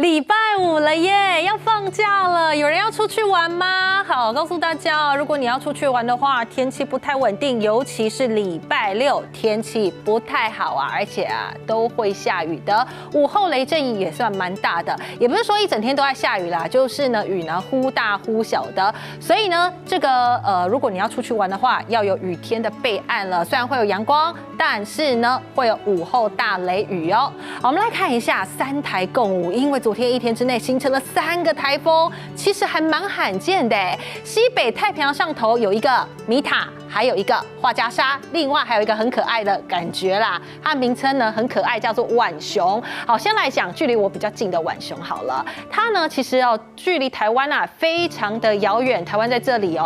礼拜五了耶，要放假了，有人要出去玩吗？好，告诉大家，如果你要出去玩的话，天气不太稳定，尤其是礼拜六天气不太好啊，而且都会下雨的。午后雷阵雨也算蛮大的，也不是说一整天都在下雨啦，就是呢雨呢忽大忽小的。所以呢，这个如果你要出去玩的话，要有雨天的备案了。虽然会有阳光，但是呢会有午后大雷雨哦。好，我们来看一下3台共舞，因为昨天一天之内形成了3个台风，其实还蛮罕见的。西北太平洋上头有一个米塔，还有一个画家沙，另外还有一个很可爱的感觉啦，它名称呢很可爱，叫做浣熊。好，先来讲距离我比较近的浣熊好了，它呢其实距离台湾非常的遥远，台湾在这里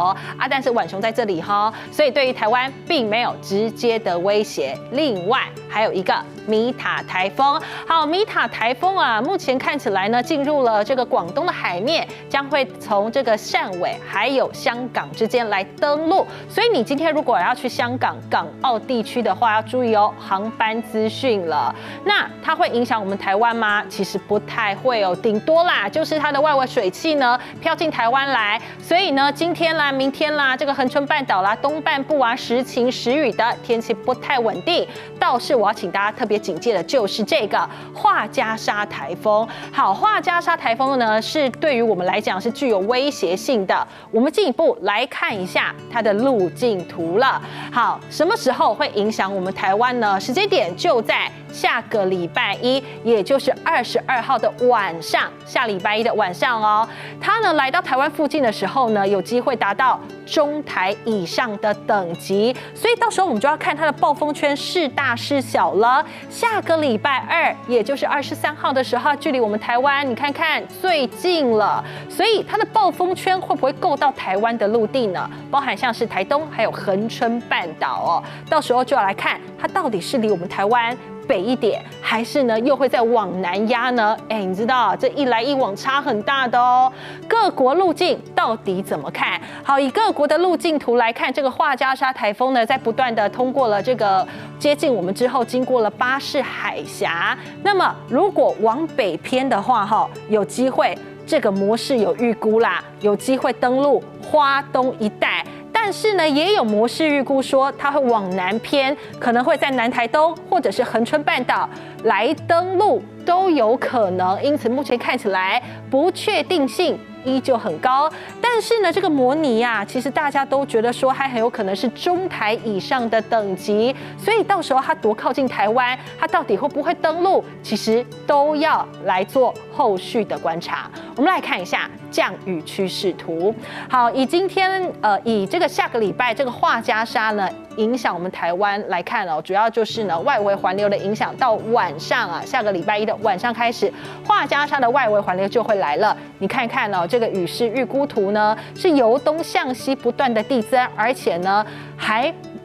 但是浣熊在这里所以对于台湾并没有直接的威胁。另外还有一个米塔台风，好，米塔台风目前看起来呢进入了这个广东的海面，将会从这个汕尾还有香港之间来登陆，所以你今天如果要去香港、港澳地区的话，要注意航班资讯了。那它会影响我们台湾吗？其实不太会顶多啦，就是它的外围水汽呢飘进台湾来，所以呢今天啦、明天啦，这个恒春半岛啦、东半部时晴时雨的天气不太稳定。倒是我要请大家特别警戒的就是这个画家沙台风。好，画家沙台风呢是对于我们来讲是具有威胁性的。我们进一步来看一下它的路径图了。好，什么时候会影响我们台湾呢？时间点就在下个礼拜一，也就是22号的晚上，下礼拜一的晚上它呢来到台湾附近的时候呢，有机会达到中台以上的等级，所以到时候我们就要看它的暴风圈是大是小了。下个礼拜2，也就是23号的时候，距离我们台湾你看看最近了，所以它的暴风圈会不会够到台湾的陆地呢？包含像是台东还有恒春半岛到时候就要来看它到底是离我们台湾北一点，还是呢又会再往南压呢？你知道这一来一往差很大的各国路径到底怎么看？好，以各国的路径图来看，这个画家沙台风呢，在不断的通过了这个接近我们之后，经过了巴士海峡。那么如果往北偏的话，有机会，这个模式有预估啦，有机会登陆花东一带。但是呢，也有模式预估说它会往南偏，可能会在南台东或者是恒春半岛来登陆都有可能。因此目前看起来不确定性依旧很高，但是呢，这个模拟其实大家都觉得说还很有可能是中台以上的等级，所以到时候它多靠近台湾，它到底会不会登陆，其实都要来做后续的观察。我们来看一下降雨趋势图。好，以今天以这个下个礼拜这个画家沙呢影响我们台湾来看主要就是呢外围环流的影响，到晚上下个礼拜一的晚上开始，画家沙的外围环流就会来了。你看看这个雨势预估图呢是由东向西不断的递增，而且呢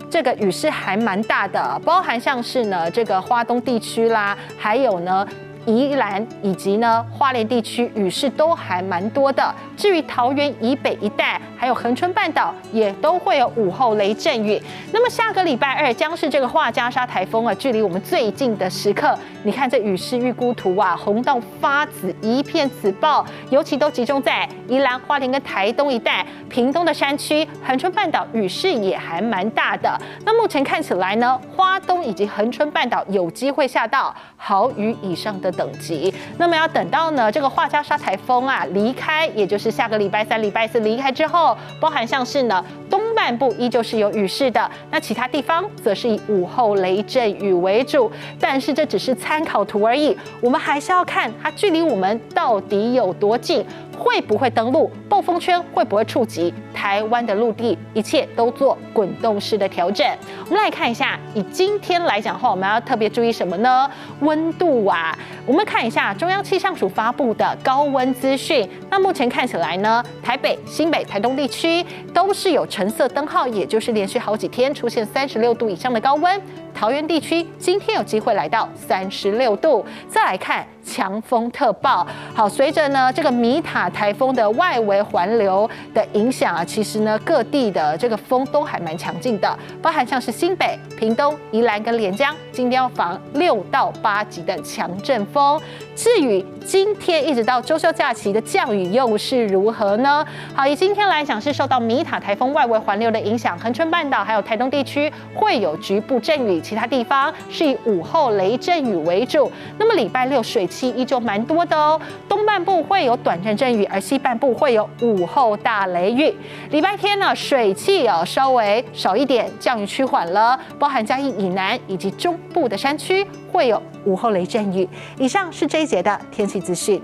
这个雨势还蛮大的，包含像是呢这个花东地区啦，还有呢宜兰以及呢花莲地区雨势都还蛮多的。至于桃园以北一带，还有恒春半岛也都会有午后雷阵雨。那么下个礼拜2将是这个画家沙台风距离我们最近的时刻。你看这雨势预估图红到发紫，一片紫爆，尤其都集中在宜兰、花莲跟台东一带，屏东的山区、恒春半岛雨势也还蛮大的。那目前看起来呢，花东以及恒春半岛有机会下到豪雨以上的等级。那么要等到呢这个画家沙台风离开，也就是下个礼拜3、礼拜4离开之后，包含像是呢东半部依旧是有雨势的，那其他地方则是以午后雷阵雨为主。但是这只是参考图而已，我们还是要看它距离我们到底有多近，会不会登陆，暴风圈会不会触及台湾的陆地，一切都做滚动式的调整。我们来看一下，以今天来讲的话，我们要特别注意什么呢？温度我们看一下中央气象署发布的高温资讯。那目前看起来呢，台北、新北、台东地区都是有橙色灯号，也就是连续好几天出现36度以上的高温。桃园地区今天有机会来到36度。再来看强风特报，好，随着呢这个米塔台风的外围环流的影响啊，其实呢各地的这个风都还蛮强劲的，包含像是新北、屏东、宜兰跟连江，今天要防6到8级的强阵风。至于今天一直到周休假期的降雨又是如何呢？好，以今天来讲是受到米塔台风外围环流的影响，恒春半岛还有台东地区会有局部阵雨，其他地方是以午后雷阵雨为主。那么礼拜六水汽依旧蛮多的哦，东半部会有短暂阵雨，而西半部会有午后大雷雨。礼拜天呢，水汽稍微少一点，降雨趋缓了，包含嘉义以南以及中部的山区会有午后雷阵雨。以上是这一节的天气资讯。